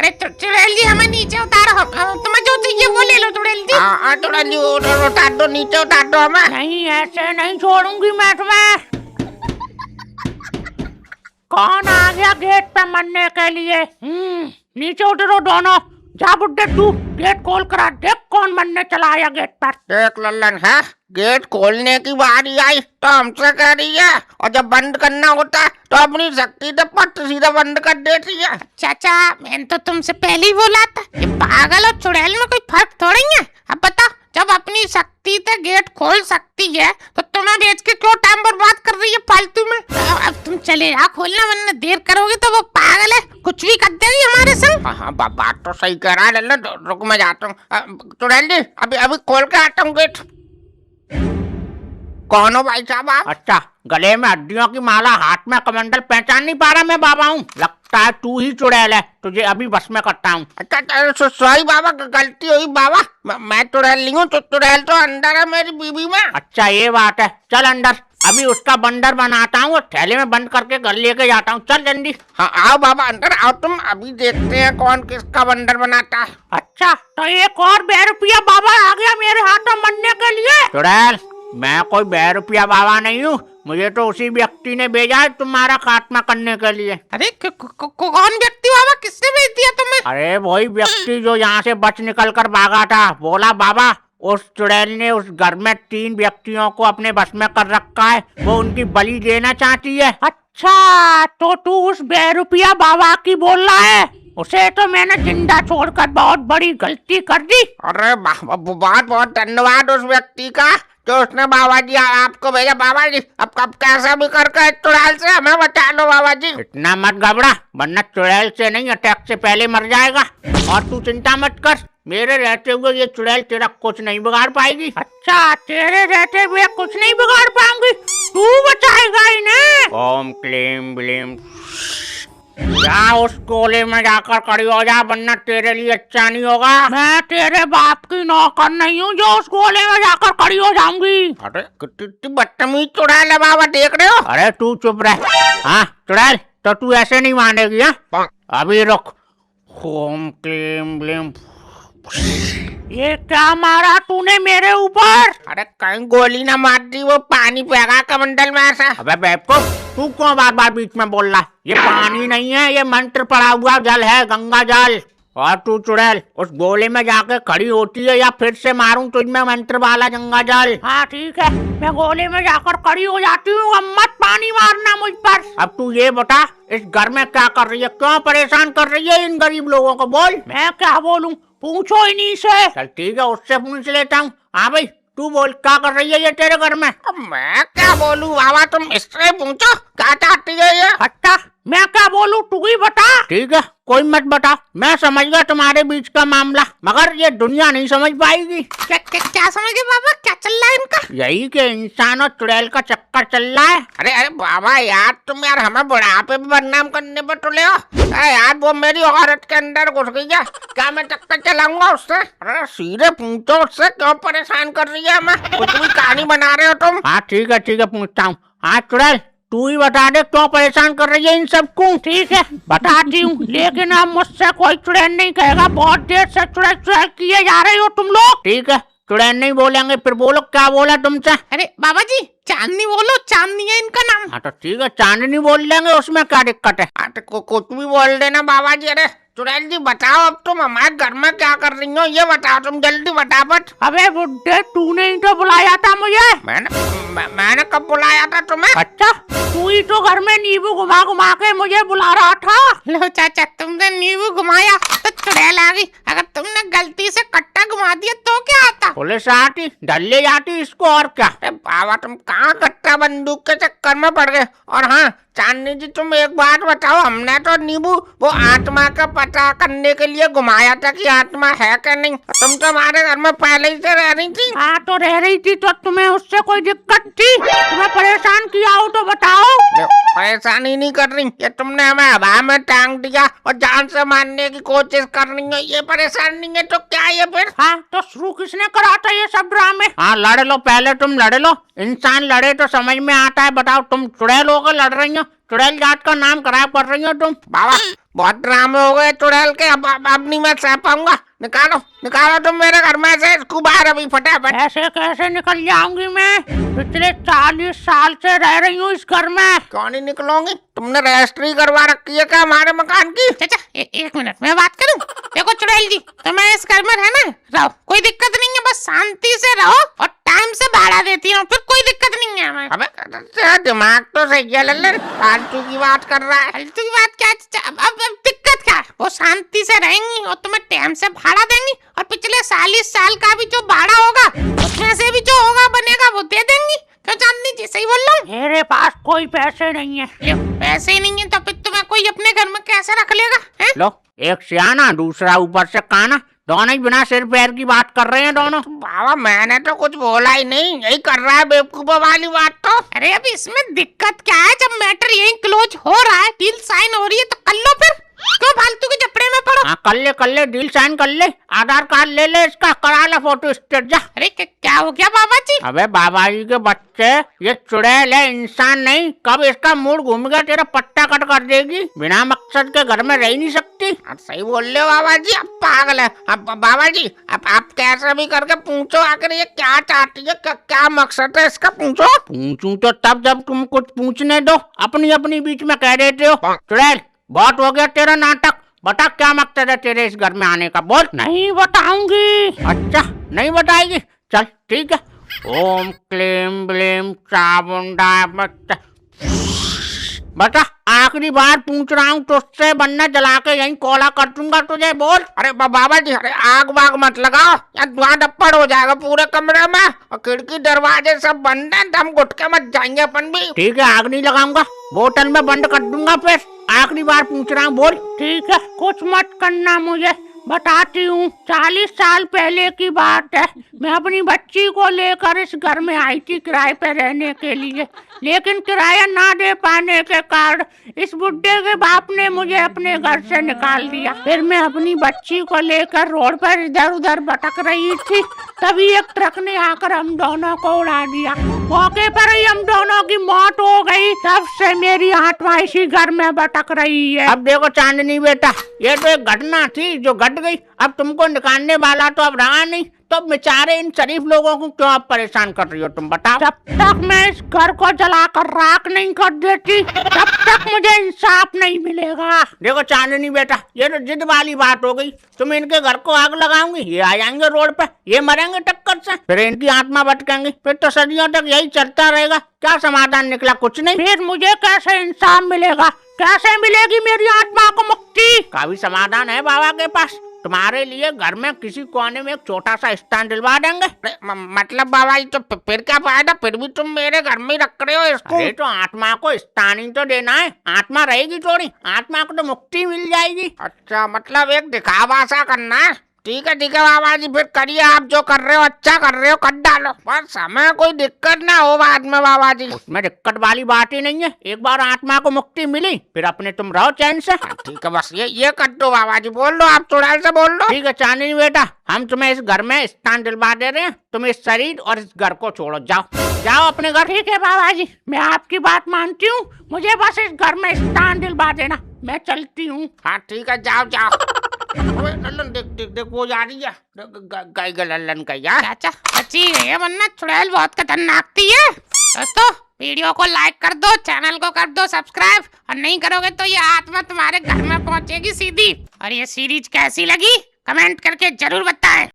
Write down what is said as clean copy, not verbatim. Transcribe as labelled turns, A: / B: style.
A: अरे चुड़ैल जी हमें नीचे उतारो, तुम्हें जो चाहिए वो ले लो चुड़ैल जी।
B: चुड़ैल जी उतार दो, नीचे उतार दो हमें।
C: नहीं ऐसे नहीं छोड़ूंगी मैं तुम्हें। कौन आ गया गेट पे मरने के लिए? नीचे उतरो दोनों। जा बुड्ढे तू गेट खोल कर देख कौन मरने चला आया गेट पर।
B: देख लल्लन है, गेट खोलने की बारी आई तो हमसे कह रही है, और जब बंद करना होता है तो अपनी शक्ति से पट सीधा बंद कर देती है।
A: चाचा मैंने तो तुमसे पहले ही बोला था, ये पागल और चुड़ैल में कोई फर्क थोड़ी है। अब बताओ, जब अपनी शक्ति से गेट खोल सकती है तो तुम्हें बेच के क्यों टाइम बर्बाद कर रही है फालतू में? अब तुम चले जाओ खोलना, वरना देर करोगे तो वो पागल है कुछ भी कर देगी हमारे संग।
B: हाँ बात तो सही कह रहा है लल्लन, रुक मैं जाता हूँ। चुड़ैल जी अभी खोल के आता हूँ गेट। कौन हो भाई साहब आप?
C: अच्छा, गले में हड्डियों की माला, हाथ में कमंडल, पहचान नहीं पा रहा मैं बाबा हूँ? लगता है तू ही चुड़ैल है, तुझे अभी बस में करता हूँ।
B: अच्छा सॉरी बाबा, गलती हुई बाबा, मैं चुड़ैल नहीं हूँ, तो चुड़ैल तो अंदर है मेरी बीवी में।
C: अच्छा ये बात है, चल अंदर, अभी उसका बंदर बनाता हूँ और थैले में बंद करके घर लेके जाता हूँ। चल जल्दी।
B: हाँ आओ बाबा अंदर आओ, तुम अभी देखते हैं कौन किसका बंदर बनाता है।
C: अच्छा तो एक और 2 रुपया बाबा आ गया मेरे हाथ में मरने के लिए। चुड़ैल मैं कोई 2 रुपया बाबा नहीं हूँ, मुझे तो उसी व्यक्ति ने भेजा है तुम्हारा खात्मा करने के लिए।
A: अरे कौन व्यक्ति बाबा, किसने भेज दिया तुम्हें?
C: अरे वही व्यक्ति जो यहाँ से बच निकल कर भागा था, बोला बाबा उस चुड़ैल ने उस घर में 3 व्यक्तियों को अपने बस में कर रखा है, वो उनकी बलि देना चाहती है। अच्छा तो तू उस 2 रुपया बाबा की बोल रहा है? उसे तो मैंने जिंदा छोड़कर बहुत बड़ी गलती कर दी।
B: अरे बहुत बहुत धन्यवाद उस व्यक्ति का जो उसने बाबा जी आपको भेजा। बाबा जी अब कब कैसा भी करके चुड़ैल से हमें बचा लो बाबा जी।
C: इतना मत घबरा, वरना चुड़ैल से नहीं अटैक से पहले मर जाएगा। और तू चिंता मत कर, मेरे रहते हुए ये चुड़ैल तेरा कुछ नहीं बिगाड़ पाएगी। अच्छा तेरे रहते हुए कुछ नहीं बिगाड़ पाऊंगी, तू बचाएगा इन्हें। ओम क्लीम ब्लीम। जा उस कोले में जाकर खड़ी हो जा, वरना तेरे लिए अच्छा नहीं होगा। मैं तेरे बाप की नौकर नहीं हूँ जो उस कोले में जाकर खड़ी हो जाऊंगी।
B: अरे कितनी बदतमीज चुड़ैल है बाबा, देख रहे हो?
C: अरे तू चुप रह। हाँ चुड़ैल तो तू ऐसे नहीं मानेगी। हाँ अभी रुक। ओम क्लीम ब्लीम। ये क्या मारा तूने मेरे ऊपर?
B: अरे कहीं गोली ना मार दी, वो पानी फेंका कमंडल में ऐसा।
C: अबे बेवकूफ, तू क्यों बार बार बीच में बोल रहा है? ये पानी नहीं है, ये मंत्र पड़ा हुआ जल है, गंगा जल। और तू चुड़ैल उस गोले में जाके खड़ी होती है या फिर से मारूं तुझमें मंत्र वाला गंगा जल? हाँ ठीक है, मैं गोले में जाकर खड़ी हो जाती हूँ, अब मत पानी मारना मुझ पर। अब तू ये बता, इस घर में क्या कर रही है, क्यों परेशान कर रही है इन गरीब लोगों को? बोल। मैं क्या बोलूं, पूछो इन्हीं से। चल ठीक है, उससे पूछ लेता हूँ। हाँ भाई तू बोल, क्या कर रही है ये तेरे घर में?
B: अब मैं क्या बोलूं बाबा, तुम इससे पूछो क्या चाहती है ये।
C: अच्छा मैं क्या बोलूं, तू ही बता। ठीक है कोई मत बता, मैं समझ गया तुम्हारे बीच का मामला, मगर ये दुनिया नहीं समझ पाएगी।
A: क्या समझ गए बाबा, क्या चल रहा है इनका?
C: यही कि इंसान और चुड़ैल का चक्कर चल रहा है।
B: अरे बाबा यार, तुम यार हमें बुढ़ापे पे बदनाम करने पर तुले हो। यार वो मेरी औरत के अंदर घुस गई है, क्या मैं चक्कर चलाऊंगा उससे? अरे सीधे पूछो उससे, क्यों परेशान कर रही है हमें? कुछ भी कहानी बना रहे हो तुम।
C: हाँ ठीक है पूछता हूँ। हाँ चुड़ैल तू ही बता दे क्यों परेशान कर रही है इन सबको। ठीक है बताती हूँ, लेकिन अब मुझसे कोई चुड़ैल नहीं कहेगा, बहुत देर से चुड़ैल चुड़ैल किए जा रहे हो तुम लोग। ठीक है चुड़ैल नहीं बोलेंगे, फिर बोलो क्या बोला तुमसे?
A: अरे बाबा जी चांदनी बोलो, चांदनी है इनका नाम।
C: हाँ तो ठीक है चांदनी बोल लेंगे, उसमें क्या दिक्कत है?
B: कुछ भी बोल देना बाबा जी। अरे चुड़ैल जी बताओ, अब तुम हमारे घर में क्या कर रही हो, ये बताओ तुम जल्दी फटाफट।
C: अबे बुड्ढे तूने ही तो बुलाया था मुझे।
B: मैंने कब बुलाया था तुम्हें?
C: अच्छा तू ही तो घर में नींबू घुमा घुमा के मुझे बुला रहा था।
A: लो चाचा, तुमने नींबू घुमाया तो चुड़ैल आ गई, अगर तुमने गलती से कट्टा घुमा दिया तो क्या आता?
C: पुलिस आती, डल्ले जाती इसको, और क्या।
B: बाबा तुम कहाँ कट्टा बंदूक के चक्कर में पड़ गए। और हाँ चांदनी जी तुम एक बात बताओ, हमने तो नींबू वो आत्मा का पता करने के लिए घुमाया था कि आत्मा है क्या नहीं। तुम तो हमारे घर में पहले ही से रह रही थी।
C: हाँ तो रह रही थी तो तुम्हें उससे कोई दिक्कत थी? तुम्हें परेशान किया हो तो बताओ।
B: परेशानी नहीं कर रही, ये तुमने हमें हवा में टांग दिया और जान से मारने की कोशिश कर रही है, ये परेशान नहीं है तो क्या ये फिर?
C: हाँ तो शुरू किसने करा था ये सब ड्रामे? हाँ लड़ लो, पहले तुम लड़ लो, इंसान लड़े तो समझ में आता है। बताओ तुम चुड़ैल होकर लड़ रही हो, चुड़ैल जात का नाम खराब कर रही हो तुम।
B: बाबा बहुत ड्रामे हो गए चुड़ैल के। अब नहीं मैं सह पाऊंगा। निकालो निकालो तुम मेरे घर में से इसको बाहर अभी फटाफट।
C: ऐसे कैसे निकल जाऊंगी मैं? पिछले 40 साल से रह रही हूँ इस घर में।
B: क्यों नहीं निकलोगी? तुमने रजिस्ट्री करवा रखी है क्या हमारे मकान की?
A: चाचा एक मिनट मैं बात करूं। देखो चुड़ैल जी, तुम्हें इस घर में रहना रहो, कोई दिक्कत नहीं है, बस शांति से रहो और टाइम से भाड़ा देती हूँ, फिर कोई दिक्कत नहीं है हमें।
B: अबे तेरा दिमाग तो सही है लल्लन, फालतू की बात कर रहा है।
A: फालतू की बात क्या है चाचा? अब दिक्कत क्या है? वो शांति से रहेंगी और तुम्हें टाइम से भाड़ा देंगी और पिछले 40 साल का भी जो भाड़ा होगा उसमें से भी जो होगा बनेगा वो दे देंगी। क्यों चांदनी जी, सही बोल रहा हूँ?
C: मेरे पास कोई पैसे नहीं है।
A: ये पैसे ही नहीं है तो फिर तुम्हें कोई अपने घर में कैसे रख लेगा है?
C: लो, एक सियाना दूसरा ऊपर से काना, दोनों ही बिना सिर पैर की बात कर रहे हैं दोनों।
B: बाबा मैंने तो कुछ बोला ही नहीं, यही कर रहा है बेवकूफों वाली बात तो।
A: अरे अब इसमें दिक्कत क्या है? जब मैटर यही क्लोज हो रहा है, डील साइन हो रही है तो कर लो फिर, क्यों फालतू के जपड़े में पड़ो?
C: हाँ कर ले, डील साइन कर ले, आधार कार्ड ले ले इसका, करा ले फोटो स्टेट जा।
A: अरे क्या हो गया बाबा जी?
C: अबे बाबा जी के बच्चे, ये चुड़ैल है इंसान नहीं। कब इसका मूड घूम गया तेरा पट्टा कट कर देगी। बिना मकसद के घर में रह नहीं सकती।
B: आप सही बोल रहे हो बाबा जी, अब पागल है। अब बाबा जी अब आप कैसे भी करके पूछो आखिर ये क्या चाहती है, क्या मकसद है इसका, पूछो।
C: पूछूं तो तब जब तुम कुछ पूछने दो, अपनी अपनी बीच में कह देते हो। चुड़ैल बहुत हो गया तेरा नाटक, बता क्या मकसद है तेरे इस घर में आने का, बोल। नहीं बताऊंगी। अच्छा नहीं बताएगी, चल ठीक है। ओम क्लीम ब्लीम चामुंडा बता, आखिरी बार पूछ रहा हूँ तुझसे, वरना जला के यहीं कोला कर दूंगा तुझे, बोल।
B: अरे बाबा जी, अरे आग वाग मत लगाओ, या धुआं डप्पड़ हो जाएगा पूरे कमरे में, और खिड़की दरवाजे सब बंद है, हम घुट के मत जाएंगे अपन भी।
C: ठीक है, आग नहीं लगाऊंगा, बोतल में बंद कर दूंगा फिर। आखिरी बार पूछ रहा हूँ, बोल। ठीक है, कुछ मत करना, मुझे बताती हूँ। 40 साल पहले की बात है, मैं अपनी बच्ची को लेकर इस घर में आई थी किराए पे रहने के लिए, लेकिन किराया ना दे पाने के कारण इस बुड्ढे के बाप ने मुझे अपने घर से निकाल दिया। फिर मैं अपनी बच्ची को लेकर रोड पर इधर उधर भटक रही थी, तभी एक ट्रक ने आकर हम दोनों को उड़ा दिया। मौके पर ही हम दोनों की मौत हो गई। तब से मेरी आत्मा इसी घर में भटक रही है। अब देखो चांदनी बेटा, ये तो एक घटना थी जो घट गई, अब तुमको निकालने वाला तो अब रहा नहीं, तो बेचारे इन शरीफ लोगों को क्यों आप परेशान कर रही हो, तुम बताओ। जब तक मैं इस घर को जलाकर राख नहीं कर देती, तब तक मुझे इंसाफ नहीं मिलेगा। देखो चांदनी बेटा, ये तो जिद वाली बात हो गई। तुम इनके घर को आग लगाओगी, ये आ जाएंगे रोड पे, ये मरेंगे टक्कर से, फिर इनकी आत्मा भटकेंगी, फिर तो सदियों तक यही चलता रहेगा। क्या समाधान निकला? कुछ नहीं। फिर मुझे कैसे इंसाफ मिलेगा? कैसे मिलेगी मेरी आत्मा को मुक्ति? का भी समाधान है बाबा के पास। तुम्हारे लिए घर में किसी कोने में एक छोटा सा स्थान दिलवा देंगे।
B: मतलब बाबा जी, तो फिर क्या फायदा? फिर भी तुम मेरे घर में रख रहे हो इसको।
C: अरे तो आत्मा को स्थान ही तो देना है, आत्मा रहेगी थोड़ी, आत्मा को तो मुक्ति मिल जाएगी।
B: अच्छा, मतलब एक दिखावा सा करना है। ठीक है बाबा जी, फिर करिए, आप जो कर रहे हो अच्छा कर रहे हो, कर डालो, बस हमें कोई दिक्कत ना हो बाद में बाबा जी।
C: उसमें दिक्कत वाली बात ही नहीं है, एक बार आत्मा को मुक्ति मिली फिर अपने तुम रहो चैन से।
B: ठीक है, बस ये कर दो बाबा जी, बोल लो आप, चुड़ैल से बोल लो।
C: ठीक है चांदनी बेटा, हम तुम्हें इस घर में स्थान दिलवा दे रहे हैं, तुम इस शरीर और इस घर को छोड़ो, जाओ अपने घर। ठीक है बाबा जी, मैं आपकी बात मानती हूँ, मुझे बस इस घर में स्थान दिलवा देना, मैं चलती हूँ।
B: हाँ ठीक है, जाओ। लल्लन देख वो जा रही है, गई लल्लन का यार।
A: चाचा अच्छी है, वरना चुड़ैल बहुत खतरनाक थी है। दोस्तों वीडियो को लाइक कर दो, चैनल को कर दो सब्सक्राइब, और नहीं करोगे तो ये आत्मा तुम्हारे घर में पहुंचेगी सीधी। और ये सीरीज कैसी लगी कमेंट करके जरूर बताएं।